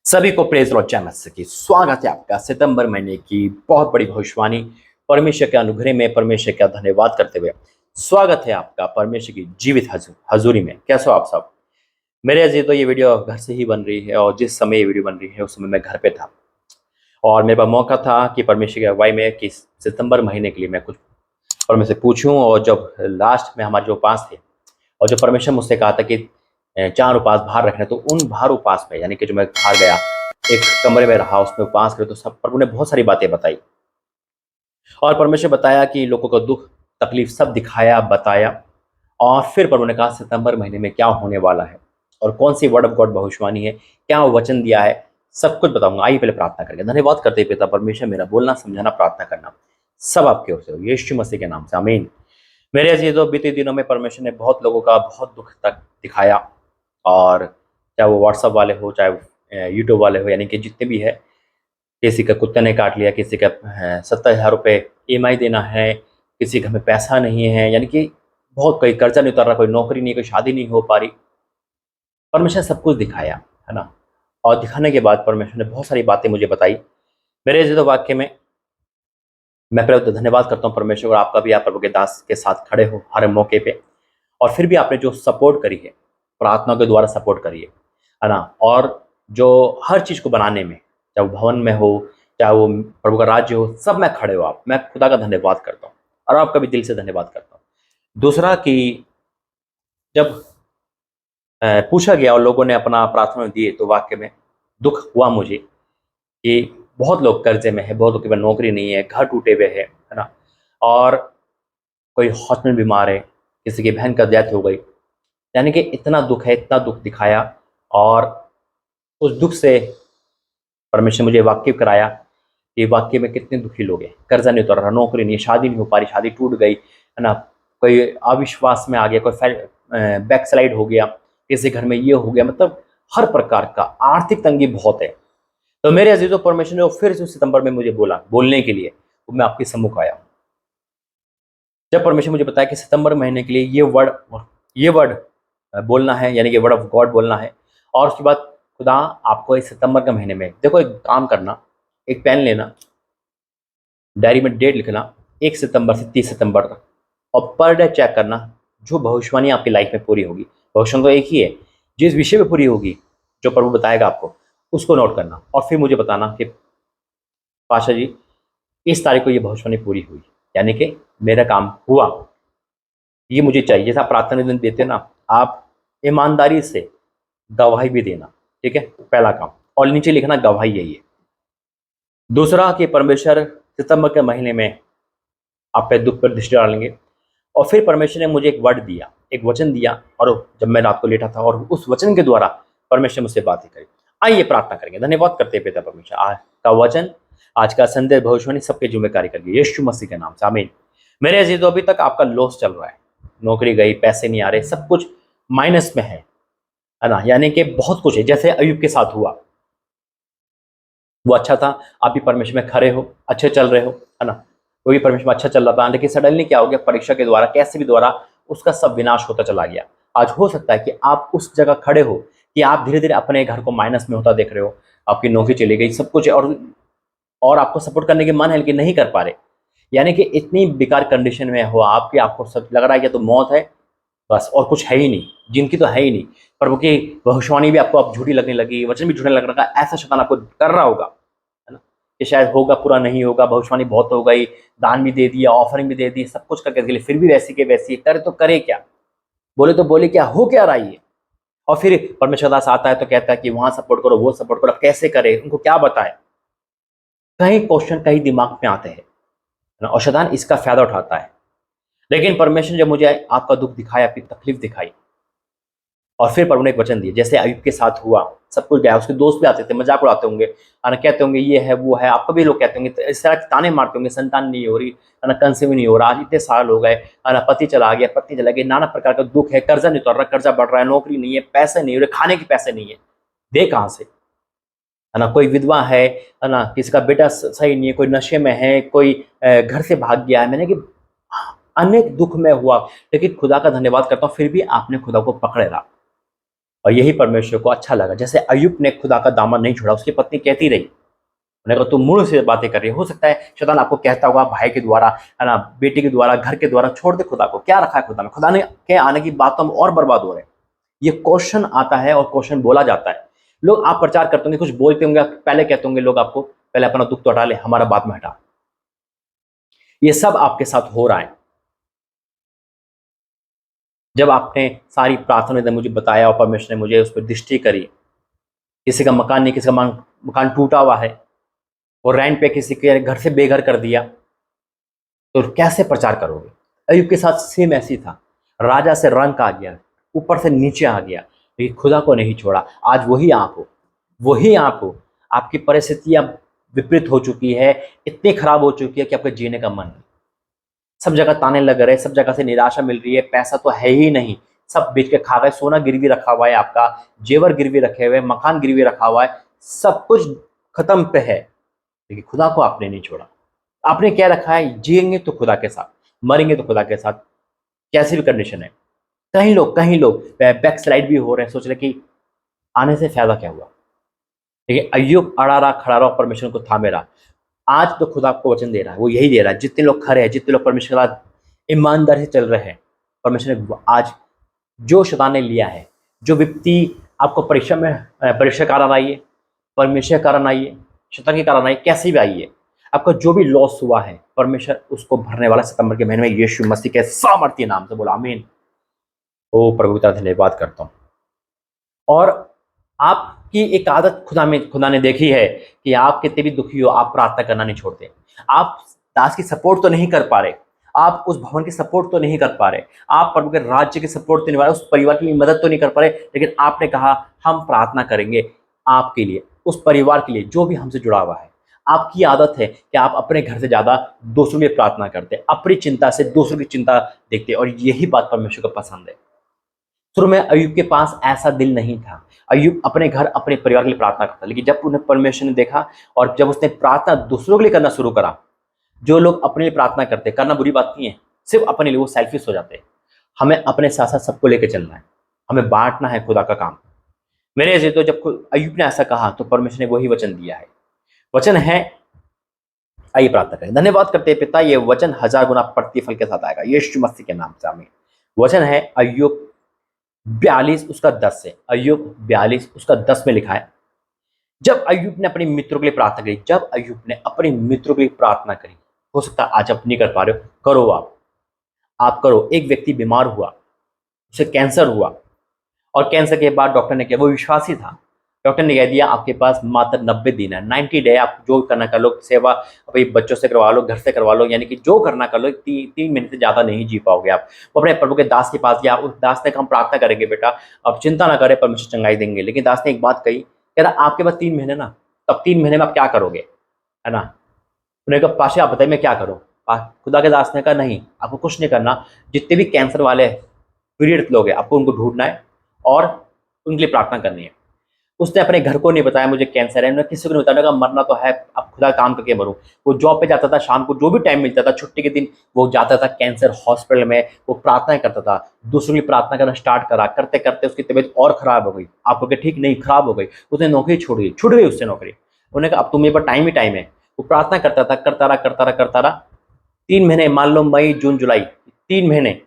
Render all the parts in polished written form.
सभी को praise Lord channel की स्वागत है आपका सितंबर महीने की बहुत बड़ी भविष्यवाणी परमेश्वर के अनुग्रह में परमेश्वर का धन्यवाद करते हुए स्वागत है आपका परमेश्वर की जीवित हजूरी में। कैसे हो आप सब मेरे अजीज। तो ये वीडियो घर से ही बन रही है और जिस समय ये वीडियो बन रही है उस समय मैं घर पे था और मेरे पास मौका था कि परमेश्वर की अगुवाई में कि सितंबर महीने के लिए मैं कुछ परमेश्वर से पूछूं। और जब लास्ट में हमारे जो उपास थे और जो परमेश्वर मुझसे कहा था कि 4 उपास बाहर रखने, तो उन बाहर उपास में यानी कि जो मैं बाहर गया एक कमरे में रहा उसमें उपास करे तो सब प्रभु ने बहुत सारी बातें बताई और परमेश्वर बताया कि लोगों को दुख तकलीफ सब दिखाया बताया। और फिर प्रभु ने कहा सितंबर महीने में क्या होने वाला है और कौन सी वर्ड ऑफ गॉड भविष्यवाणी है, क्या वो वचन दिया है, सब कुछ बताऊंगा। आइए पहले प्रार्थना करके धन्यवाद करते हैं पिता परमेश्वर, मेरा बोलना समझाना प्रार्थना करना सब आपके ओर से हो, यीशु मसीह के नाम से आमीन। मेरे अजीजों, बीते दिनों में परमेश्वर ने बहुत लोगों का बहुत दुख तक दिखाया और चाहे वो व्हाट्सअप वाले हो चाहे यूट्यूब वाले हो, यानी कि जितने भी है, किसी का कुत्ते ने काट लिया, किसी का 70,000 रुपये EMI देना है, किसी के घर में पैसा नहीं है, यानी कि बहुत कोई कर्जा नहीं उतर रहा, कोई नौकरी नहीं, कोई शादी नहीं हो पा रही। परमेश्वर ने सब कुछ दिखाया है ना। और दिखाने के बाद परमेश्वर ने बहुत सारी बातें मुझे बताई। मेरे अजीजों, वाक्य में मैं पहले तो धन्यवाद करता हूँ परमेश्वर और आपका भी, आप प्रभु के दास के साथ खड़े हो हर मौके पे और फिर भी आपने जो सपोर्ट करी है, प्रार्थना के द्वारा सपोर्ट करी है ना। और जो हर चीज़ को बनाने में, चाहे वो भवन में हो चाहे वो प्रभु का राज्य हो, सब में खड़े हो आप, मैं खुदा का धन्यवाद करता हूँ और आपका भी दिल से धन्यवाद करता हूँ। दूसरा कि जब पूछा गया और लोगों ने अपना प्रार्थना दिए तो वाक्य में दुख हुआ मुझे कि बहुत लोग कर्जे में है, बहुत लोग के पास नौकरी नहीं है, घर टूटे हुए है ना। और कोई हॉस्पिटल में बीमार है, किसी की बहन का डेथ हो गई, यानी कि इतना दुख है, इतना दुख दिखाया। और उस दुख से परमेश्वर मुझे वाकिफ कराया कि वाकई में कितने दुखी लोग हैं, कर्जा नहीं उतर रहा, नौकरी नहीं, शादी नहीं हो पा रही, शादी टूट गई है ना, कोई अविश्वास में आ गया, कोई बैक स्लाइड हो गया, किसी घर में ये हो गया, मतलब हर प्रकार का आर्थिक तंगी बहुत है। तो मेरे अजीजों, परमेश्वर ने फिर से सितंबर में मुझे बोला बोलने के लिए, तो मैं आपके सम्मुख आया। जब परमेश्वर मुझे बताया कि सितंबर महीने के लिए ये वर्ड बोलना है, यानी कि वर्ड ऑफ गॉड बोलना है। और उसके बाद खुदा आपको इस सितंबर के महीने में, देखो एक काम करना, एक पेन लेना, डायरी में डेट लिखना 1 सितंबर से 30 सितंबर तक, और पर डे चेक करना जो भविष्यवाणी आपकी लाइफ में पूरी होगी। भविष्यवाणी तो एक ही है, जिस विषय में पूरी होगी जो प्रभु बताएगा आपको उसको नोट करना और फिर मुझे बताना कि पाशा जी इस तारीख को ये भविष्यवाणी पूरी हुई, यानी कि मेरा काम हुआ, ये मुझे चाहिए। जैसा आप प्रार्थना निवेदन देते हैं ना, आप ईमानदारी से गवाही भी देना, ठीक है, पहला काम। और नीचे लिखना गवाही यही है। दूसरा कि परमेश्वर सितंबर के महीने में आप पे दुख पर दृष्टि डालेंगे। और फिर परमेश्वर ने मुझे एक वर्ड दिया, एक वचन दिया, और जब मैं रात को लेटा था और उस वचन के द्वारा परमेश्वर मुझसे बातें करी। आइए प्रार्थना करेंगे, धन्यवाद करते हैं पिता परमेश्वर, आज का वचन, आज का संदेश भविष्यवाणी सबके जिम्मेदारी करिए यीशु मसीह के नाम से, आमीन। मेरे अजीजों, अभी तक आपका लॉस चल रहा है, नौकरी गई, पैसे नहीं आ रहे, सब कुछ माइनस में है ना, यानी कि बहुत कुछ है। जैसे अयूब के साथ हुआ, वो अच्छा था, आप भी परमेश्वर में खड़े हो, अच्छे चल रहे हो, है ना, वो भी परमेश्वर में अच्छा चल रहा था, लेकिन सडनली क्या हो गया, परीक्षा के द्वारा कैसे भी द्वारा उसका सब विनाश होता चला गया। आज हो सकता है कि आप उस जगह खड़े हो कि आप धीरे धीरे अपने घर को माइनस में होता देख रहे हो, आपकी नौकरी चली गई, सब कुछ है, और आपको सपोर्ट करने के मन है लेकिन नहीं कर पा रहे, यानी कि इतनी बेकार कंडीशन में हो आपकी, आपको सब लग रहा है कि तो मौत है बस, और कुछ है ही नहीं, जिनकी तो है ही नहीं। प्रभु की भविष्यवाणी भी आपको अब झूठी लगने लगी, वचन भी झूठे लग रहा है, ऐसा शैतान आपको कर रहा होगा, है ना, कि शायद होगा पूरा नहीं होगा, भविष्यवाणी बहुत हो गई, दान भी दे दिया, ऑफरिंग भी दे दी, सब कुछ करके लिए फिर भी वैसी के वैसी करे, तो करे क्या, बोले तो बोले क्या, हो क्या रहा है। और फिर परमेश्वर दास आता है तो कहता है कि वहां सपोर्ट करो, वो सपोर्ट करो, कैसे करे, उनको क्या बताए, कई क्वेश्चन कई दिमाग में आते हैं ना, और शैतान इसका फायदा उठाता है। लेकिन परमेश्वर ने जब मुझे आपका दुख दिखाया, आपकी तकलीफ दिखाई, और फिर प्रभु ने एक वचन दिया, जैसे अयूब के साथ हुआ, सब कुछ गया, उसके दोस्त भी आते थे, मजाक उड़ाते होंगे, है ना, कहते होंगे ये है वो है, आपको भी लोग कहते होंगे, इस तरह के ताने मारते होंगे, संतान नहीं हो रही, है ना, कंसीव नहीं हो रहा, आज इतने साल हो गए, है ना, पति चला गया, पत्नी चला गई, नाना प्रकार का दुख है, कर्जा नहीं उतर रहा, कर्जा बढ़ रहा है, नौकरी नहीं है, पैसे नहीं हो रहे, खाने के पैसे नहीं है, दे कहाँ से, है ना, कोई विधवा है ना, किसी का बेटा सही नहीं है, कोई नशे में है, कोई घर से भाग गया है, मैंने कि अनेक दुख में हुआ, लेकिन खुदा का धन्यवाद करता हूँ, फिर भी आपने खुदा को पकड़े रहा और यही परमेश्वर को अच्छा लगा। जैसे अय्यूब ने खुदा का दामन नहीं छोड़ा, उसकी पत्नी कहती रही, उन्होंने कहा तुम मूड से बातें कर रही हो सकता है शैतान आपको कहता होगा भाई के द्वारा, है ना, बेटी के द्वारा, घर के द्वारा, छोड़ दे खुदा को, क्या रखा है खुदा में, खुदा ने के आने की बात तो हम और बर्बाद हो रहे हैं। ये क्वेश्चन आता है और क्वेश्चन बोला जाता है। लोग आप प्रचार करते होंगे, कुछ बोलते होंगे, पहले कहते होंगे लोग आपको, पहले अपना दुख तो हटा ले, हमारा बात में हटा। ये सब आपके साथ हो रहा है। जब आपने सारी प्रार्थना ने मुझे बताया और परमेश्वर ने मुझे उस पर दृष्टि करी, किसी का मकान नहीं, किसी का मकान टूटा हुआ है और रेंट पे किसी के घर से बेघर कर दिया, तो कैसे प्रचार करोगे? अय्यूब के साथ सेम ऐसी था, राजा से रंक आ गया, ऊपर से नीचे आ गया, लेकिन खुदा को नहीं छोड़ा। आज वही आप हो, वही आप हो। आपकी परिस्थितियां विपरीत हो चुकी है, इतनी खराब हो चुकी है कि आपका जीने का मन नहीं। सब जगह ताने लग रहे, सब जगह से निराशा मिल रही है, पैसा तो है ही नहीं, सब बेच के खा गए, सोना गिरवी रखा हुआ है, आपका जेवर गिरवी रखे हुए, मकान गिरवी रखा हुआ है, सब कुछ खत्म पे है, लेकिन खुदा को आपने नहीं छोड़ा। आपने क्या रखा है? जिएंगे तो खुदा के साथ, मरेंगे तो खुदा के साथ, कैसी भी कंडीशन है। कहीं लोग बैक स्लाइड भी हो रहे हैं, सोच रहे कि आने से फायदा क्या हुआ। लेकिन अय्यूब अड़ा रहा, खड़ा रहा, परमेश्वर को थामे रहा। आज तो खुदा आपको वचन दे रहा है, वो यही दे रहा है। जितने लोग खड़े हैं, जितने लोग परमेश्वर के साथ ईमानदारी से चल रहे हैं, परमेश्वर ने आज जो शैतान ने लिया है, जो विपत्ति आपको परीक्षा के कारण आई है, परमेश्वर के कारण आई है, शैतान के कारण आई है, कैसी भी आई है, आपका जो भी लॉस हुआ है, परमेश्वर उसको भरने वाला सितंबर के महीने में यीशु मसीह के सामर्थ्य नाम से। बोला आमीन। ओ प्रभु पिता धन्यवाद करता हूँ। और आपकी एक आदत खुदा ने देखी है कि आप कितने भी दुखी हो, आप प्रार्थना करना नहीं छोड़ते। आप दास की सपोर्ट तो नहीं कर पा रहे, आप उस भवन की सपोर्ट तो नहीं कर पा रहे, आप प्रभु के राज्य की सपोर्ट तो नहीं पा रहे, उस परिवार की मदद तो नहीं कर पा रहे, लेकिन आपने कहा हम प्रार्थना करेंगे आपके लिए, उस परिवार के लिए जो भी हमसे जुड़ा हुआ है। आपकी आदत है कि आप अपने घर से ज्यादा दूसरों की प्रार्थना करते, अपनी चिंता से दूसरों की चिंता देखते, और यही बात परमेश्वर को पसंद है। शुरू में अय्यूब के पास ऐसा दिल नहीं था। अय्यूब अपने घर, अपने परिवार के लिए प्रार्थना करता, लेकिन जब उन्हें परमेश्वर ने देखा और जब उसने प्रार्थना दूसरों के लिए करना शुरू करा, जो लोग अपने लिए प्रार्थना करते, करना बुरी बात नहीं है, सिर्फ अपने लिए, वो सेल्फिश हो जाते हैं। हमें अपने साथ साथ सबको लेकर चलना है, हमें बांटना है खुदा का काम। मेरे ऐसे तो जब अय्यूब ने ऐसा कहा तो परमेश्वर ने वही वचन दिया है। वचन है, आइए प्रार्थना करें। धन्यवाद करते हैं पिता, ये वचन 1000 गुना प्रतिफल के साथ आएगा यीशु मसीह के नाम से, आमीन। वचन है अय्यूब 42 उसका 10 से, अय्यूब 42 उसका 10 में लिखा है, जब अय्यूब ने अपने मित्रों के लिए प्रार्थना करी, जब अय्यूब ने अपने मित्रों के लिए प्रार्थना करी, हो सकता है आज आप नहीं कर पा रहे हो, करो आप करो। एक व्यक्ति बीमार हुआ, उसे कैंसर हुआ, और कैंसर के बाद डॉक्टर ने किया, वो विश्वासी था, डॉक्टर ने कह दिया आपके पास मात्र 90 दिन है, 90 डे, आप जो करना कर लो, सेवा अपने बच्चों से करवा लो, घर से करवा लो, यानी कि जो करना कर लो, 3 महीने से ज़्यादा नहीं जी पाओगे आप। वो अपने प्रभु के दास के पास गया, उस दास ने कहा हम प्रार्थना करेंगे बेटा, अब चिंता ना करें, परमेश्वर चंगाई देंगे। लेकिन दास ने एक बात कही, कह रहा आपके पास 3 महीने ना, तब 3 महीने में आप क्या करोगे, है ना। उन्होंने कहा पाशा आप बताइए मैं क्या करूँ। खुदा के दास ने कहा नहीं, आपको कुछ नहीं करना, जितने भी कैंसर वाले पीड़ित लोग हैं आपको उनको ढूंढना है और उनके लिए प्रार्थना करनी है। उसने अपने घर को नहीं बताया मुझे कैंसर है, उन्होंने किसी को नहीं बताया, कहा मरना तो है, अब खुदा काम करके मरूं। वो जॉब पे जाता था, शाम को जो भी टाइम मिलता था, छुट्टी के दिन वो जाता था कैंसर हॉस्पिटल में, वो प्रार्थना करता था, दूसरों की प्रार्थना करना स्टार्ट करा। करते करते उसकी तबीयत और खराब हो गई। आप लोग ठीक नहीं, खराब हो गई, उसने नौकरी छोड़ दी, छूट गई उससे नौकरी। उन्होंने कहा अब तो मेरे पास टाइम ही टाइम है। वो प्रार्थना करता था, करता रहा 3 महीने, मान लो मई जून जुलाई, 3 महीने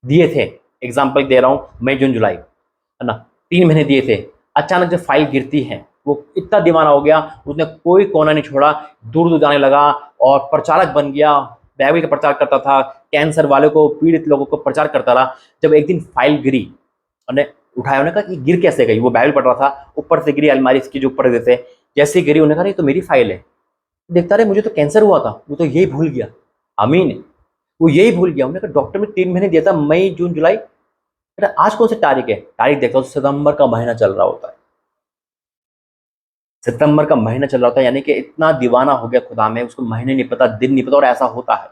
दिए थे, एग्जाम्पल दे रहा हूँ, मई जून जुलाई, है ना, 3 महीने दिए थे। अचानक जब फाइल गिरती है, वो इतना दीवाना हो गया, उसने कोई कोना नहीं छोड़ा, दूर दूर जाने लगा और प्रचारक बन गया, बाइबल का प्रचार करता था, कैंसर वाले को, पीड़ित लोगों को प्रचार करता रहा। जब एक दिन फाइल गिरी, उन्हें उठाया, उन्होंने कहा कि गिर कैसे गई, वो बाइबल पढ़ रहा था, ऊपर से गिरी, अलमारी इसकी जो ऊपर देते, जैसे गिरी, उन्होंने कहा नहीं तो मेरी फाइल है। देखता रहे मुझे तो कैंसर हुआ था, वो तो यही भूल गया, आमीन, वो यही भूल गया। उन्होंने कहा डॉक्टर ने 3 महीने दिया था, मई जून जुलाई, आज कौन सी तारीख है, तारीख देखता हूँ, सितंबर का महीना चल रहा होता है, सितंबर का महीना चल रहा होता है, यानी कि इतना दीवाना हो गया खुदा में, उसको महीने नहीं पता, दिन नहीं पता, और ऐसा होता है।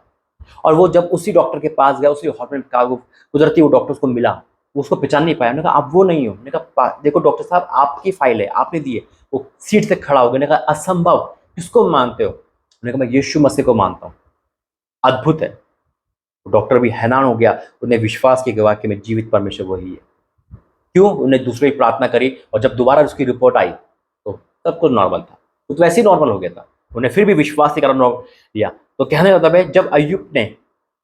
और वो जब उसी डॉक्टर के पास गया, उसी हॉस्पिटल का कुदरती वो डॉक्टर उसको मिला, वो उसको पहचान नहीं पाया। उन्होंने कहा आप वो नहीं हो। मैंने कहा देखो डॉक्टर साहब आपकी फाइल है, आपने दी है। वो सीट से खड़ा हो गया, कहा असंभव, किसको मानते हो। उन्होंने कहा मैं यीशु मसीह को मानता हूँ। अद्भुत है। डॉक्टर भी हैरान हो गया, उसने विश्वास की गवाह कि मैं जीवित परमेश्वर वही है। क्यों? उन्हें दूसरे की प्रार्थना करी और जब दोबारा उसकी रिपोर्ट आई तो सब कुछ नॉर्मल था, वो तो वैसे ही नॉर्मल हो गया था। उन्हें फिर भी विश्वास के कारण दिया। तो कहने का मतलब है, जब अय्यूब ने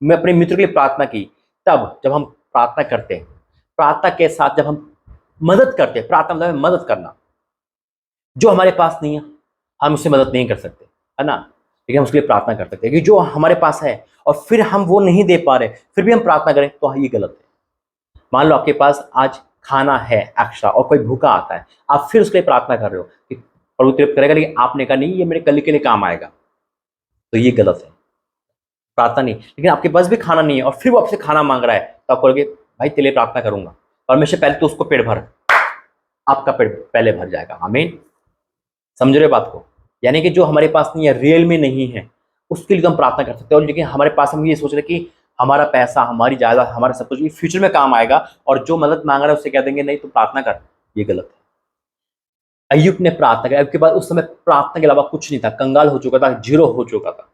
मैं अपने मित्र के लिए प्रार्थना की, तब जब हम प्रार्थना करते हैं, प्रार्थना के साथ जब हम मदद करते हैं, प्रार्थना मतलब है मदद करना, जो हमारे पास नहीं है हम उससे मदद नहीं कर सकते, है ना, लेकिन हम उसके लिए प्रार्थना कर सकते हैं कि जो हमारे पास है और फिर हम वो नहीं दे पा रहे फिर भी हम प्रार्थना करें, तो ये गलत है। मान लो आपके पास आज खाना है एक्स्ट्रा और कोई भूखा आता है, आप फिर उसके लिए प्रार्थना कर रहे हो कि प्रभु तृप्त करेगा, लेकिन आपने कहा नहीं ये मेरे कल के लिए काम आएगा, तो ये गलत है। प्रार्थना नहीं, लेकिन आपके पास भी खाना नहीं है और फिर वो आपसे खाना मांग रहा है, तो आप कहोगे भाई तेरे लिए प्रार्थना करूंगा, परमेश्वर पहले तो उसको पेट भर, आपका पेट पहले भर जाएगा। आमीन। समझ रहे हो बात को? यानी कि जो हमारे पास नहीं है, रियल में नहीं है, उसके लिए तो हम प्रार्थना कर सकते हैं। और लेकिन हमारे पास हम ये सोच रहे कि हमारा पैसा, हमारी जायदाद, हमारा सब कुछ ये फ्यूचर में काम आएगा, और जो मदद मांग रहा है उससे कह देंगे नहीं तो प्रार्थना कर, ये गलत है। अय्यूब ने प्रार्थना की, अय्यूब के बाद उस समय प्रार्थना के अलावा कुछ नहीं था, कंगाल हो चुका था, जीरो हो चुका था।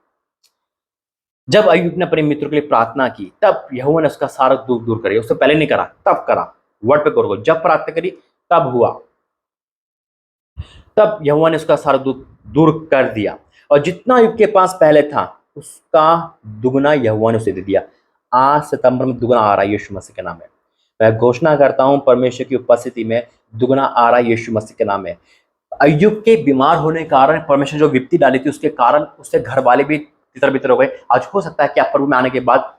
जब अय्यूब ने अपने मित्र के लिए प्रार्थना की, तब यहोवा ने उसका सारा दुख दूर कर दिया। उससे पहले नहीं करा, तब करा। वर्ड पे गौर, जब प्रार्थना करी तब हुआ, तब यहोवा ने उसका सारा दुख दूर कर दिया, और जितना अय्यूब के पास पहले था उसका दुगना यहोवा ने उसे दे दिया। आज सितंबर में दुगना आ रहा है, यीशु मसीह के नाम है। मैं घोषणा करता हूं परमेश्वर की उपस्थिति में, दुगना आ रहा है यीशु मसीह के नाम है। अय्यूब के बीमार होने के कारण परमेश्वर जो विपत्ति डाली थी उसके कारण उसके घर वाले भी तितर बितर हो गए। आज हो सकता है कि आप प्रभु में आने के बाद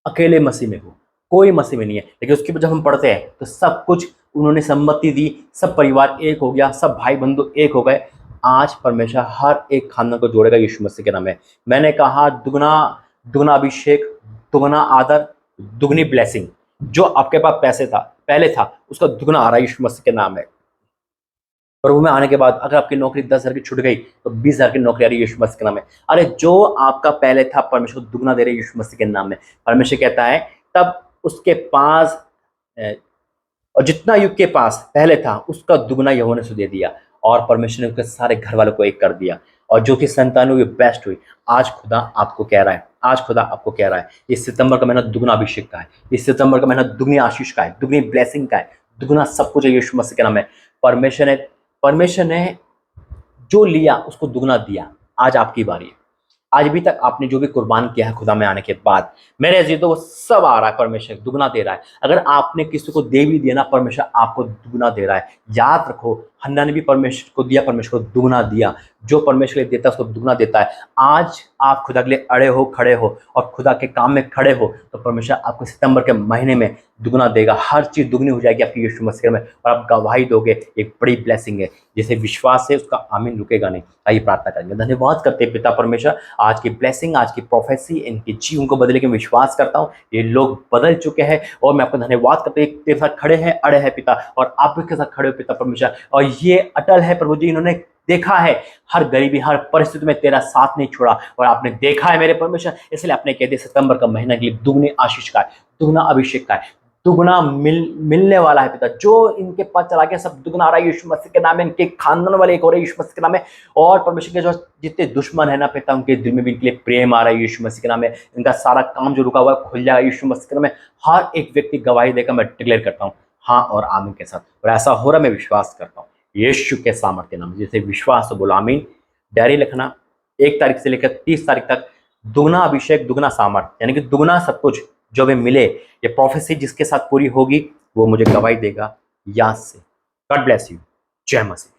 अकेले मसीह में हो, कोई मसीह में नहीं है, लेकिन उसके बाद जब हम पढ़ते हैं तो सब कुछ उन्होंने सम्मति दी, सब परिवार एक हो गया, सब भाई बंधु एक हो गए। आज परमेश्वर हर एक खानदान को जोड़ेगा यीशु मसीह के नाम में। मैंने कहा दुगना, दुगना अभिषेक, दुगना आदर, दुगनी ब्लेसिंग। जो आपके पास पैसे था पहले था उसका दुगना आ रहा है यीशु मसीह के नाम में। प्रभु में आने के बाद अगर आपकी नौकरी 10,000 की छूट गई तो 20,000 की नौकरी आ रही है यीशु मसीह के नाम में। अरे जो आपका पहले था परमेश्वर दुगना दे रहे यीशु मसीह के नाम में। परमेश्वर कहता है तब उसके पास और जितना युग के पास पहले था उसका दुगना यहोवा ने उसे दे दिया, और परमेश्वर ने उसके सारे घर वालों को एक कर दिया, और जो कि संतान हुई बेस्ट हुई। आज खुदा आपको कह रहा है, आज खुदा आपको कह रहा है, इस सितंबर का महीना दुगना अभिषेक का है, इस सितंबर का महीना दुगनी आशीष का है, दुगनी ब्लेसिंग का है, दुगना सब कुछ है यीशु मसीह के नाम है। परमेश्वर ने जो लिया उसको दुगना दिया। आज आपकी बारी है। आज भी तक आपने जो भी कुर्बान किया है खुदा में आने के बाद, मेरे अजीज, तो वो सब आ रहा है, परमेश्वर दुगना दे रहा है। अगर आपने किसी को दे भी दिया ना, परमेश्वर आपको दुगना दे रहा है। याद रखो, हन्ना ने भी परमेश्वर को दिया, परमेश्वर को दुगना दिया। जो परमेश्वर के लिए देता है उसको दुगना देता है। आज आप खुदा के लिए अड़े हो, खड़े हो और खुदा के काम में खड़े हो, तो परमेश्वर आपको सितंबर के महीने में दुगना देगा। हर चीज दुगनी हो जाएगी आपकी यीशु मसीह में, और आप गवाही दोगे। एक बड़ी ब्लेसिंग है, जिसे विश्वास है उसका आमीन रुकेगा नहीं। आइए प्रार्थना करेंगे। धन्यवाद करते हैं पिता परमेश्वर, आज की ब्लेसिंग, आज की प्रोफेसी इनके जीवन को बदले के विश्वास करता हूँ। ये लोग बदल चुके हैं, और मैं आपका धन्यवाद करते हैं तेरे साथ खड़े हैं, अड़े हैं पिता, और आप भी के साथ खड़े हो पिता परमेश्वर। और ये अटल है प्रभु जी, इन्होंने देखा है हर गरीबी, हर परिस्थिति में तेरा साथ नहीं छोड़ा, और आपने देखा है मेरे परमेश्वर, इसलिए आपने कह दिया सितंबर का महीना के लिए दुगनी आशीष का है, दुगना अभिषेक का है, दुगना मिलने वाला है पिता। जो इनके पास चला गया सब दुगना आ रहा है यीशु मसीह के नाम में। इनके खानदान वाले एक हो रहे हैं यीशु मसीह के नाम में, और परमेश्वर के जो जितने दुश्मन है ना पिता, उनके दिल में भी इनके लिए प्रेम आ रहा है यीशु मसीह के नाम में। इनका सारा काम जो रुका हुआ है खुल जाएगा यीशु मसीह के नाम में। हर एक व्यक्ति गवाही देकर मैं डिक्लेयर करता हूँ हाँ और आमीन के साथ, और ऐसा हो रहा मैं विश्वास करता हूँ यीशु के सामर्थ्य नाम। जैसे विश्वास हो बोलो आमीन। डायरी लिखना, 1 तारीख से लेकर 30 तारीख तक, दुगना अभिषेक, दुगना सामर्थ्य, यानी कि दुगना सब कुछ जो भी मिले, ये प्रोफेसी जिसके साथ पूरी होगी वो मुझे गवाही देगा याद से। God bless you. जय मसीह।